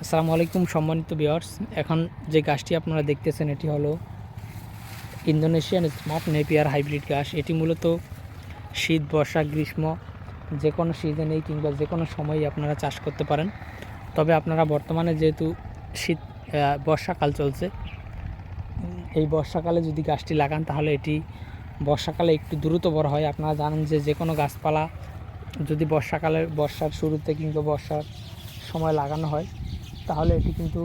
আসসালামু আলাইকুম সম্মানিত ভিউয়ার্স। এখন যে গাছটি আপনারা দেখতেছেন এটি হলো ইন্দোনেশিয়ান স্মার্ট নেপিয়ার হাইব্রিড গাছ। এটি মূলত শীত, বর্ষা, গ্রীষ্ম যে কোনো সিজনেই কিংবা যে কোনো সময়ই আপনারা চাষ করতে পারেন। তবে আপনারা বর্তমানে যেহেতু শীত বর্ষাকাল চলছে, এই বর্ষাকালে যদি গাছটি লাগান তাহলে এটি বর্ষাকালে একটু দ্রুত বড় হয়। আপনারা জানেন যে কোনো গাছপালা যদি বর্ষার শুরুতে কিংবা বর্ষার সময় লাগানো হয় তাহলে এটি কিন্তু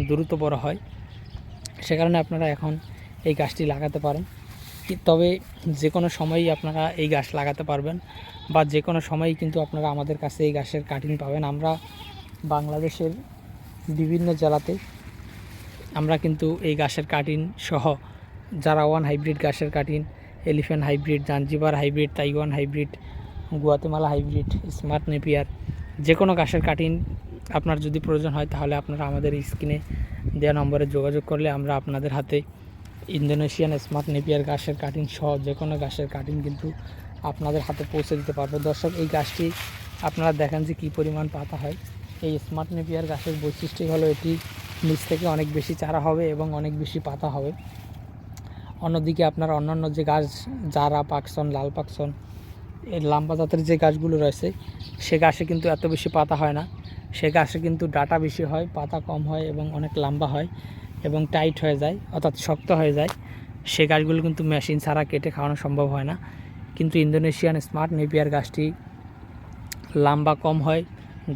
দ্রুত বড় হয়। সে কারণে আপনারা এখন এই গাছটি লাগাতে পারেন। তবে যে কোনো সময়ই আপনারা এই গাছ লাগাতে পারবেন বা যে কোনো সময়ই কিন্তু আপনারা আমাদের কাছে এই গাছের কাটিং পাবেন। আমরা বাংলাদেশের বিভিন্ন জেলাতে আমরা কিন্তু এই গাছের কাটিং সহ জারাওয়ান হাইব্রিড গাছের cutting, elephant hybrid, Zanzibar hybrid, Taiwan hybrid, Guatemala hybrid, smart Napier যে কোনো গাছের কাটিং আপনার যদি প্রয়োজন হয় তাহলে আপনারা আমাদের স্ক্রিনে দেওয়া নম্বরে যোগাযোগ করলে আমরা আপনাদের হাতে ইন্দোনেশিয়ান স্মার্ট নেপিয়ার গাছের কাটিং সহ যে কোনো গাছের কাটিং কিন্তু আপনাদের হাতে পৌঁছে দিতে পারবো। দর্শক, এই গাছটি আপনারা দেখেন যে কী পরিমাণ পাতা হয়। এই স্মার্ট নেপিয়ার গাছের বৈশিষ্ট্যই হলো এটি নিচ থেকে অনেক বেশি চারা হবে এবং অনেক বেশি পাতা হবে। অন্যদিকে আপনার অন্যান্য যে গাছ জারা, পাকসন, লাল পাকসন, এর লম্বা জাতের যে গাছগুলো রয়েছে সে গাছে কিন্তু এত বেশি পাতা হয় না। সে গাছে কিন্তু ডাঁটা বেশি হয়, পাতা কম হয় এবং অনেক লম্বা হয় এবং টাইট হয়ে যায়, অর্থাৎ শক্ত হয়ে যায়। সে গাছগুলো কিন্তু মেশিন ছাড়া কেটে খাওয়ানো সম্ভব হয় না। কিন্তু ইন্দোনেশিয়ান স্মার্ট নেপিয়ার গাছটি লম্বা কম হয়,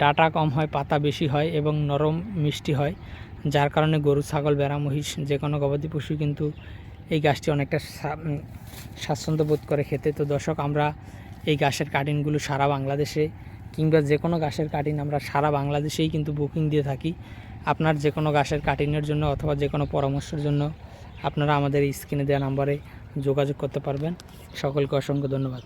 ডাঁটা কম হয়, পাতা বেশি হয় এবং নরম মিষ্টি হয়, যার কারণে গরু, ছাগল, ভেড়া, মহিষ যে কোনো গবাদি পশু কিন্তু এই গাছটি অনেকটা স্বাচ্ছন্দ্য বোধ করে খেতে। তো দর্শক, আমরা এই গাছের কাটিংগুলো সারা বাংলাদেশে কিংবা যে কোনো গাছের কাটিং আমরা সারা বাংলাদেশেই কিন্তু বুকিং দিয়ে থাকি। আপনার যে কোনো গাছের কাটিংয়ের জন্য অথবা যে কোনো পরামর্শের জন্য আপনারা আমাদের স্ক্রিনে দেওয়া নাম্বারে যোগাযোগ করতে পারবেন। সকলকে অসংখ্য ধন্যবাদ।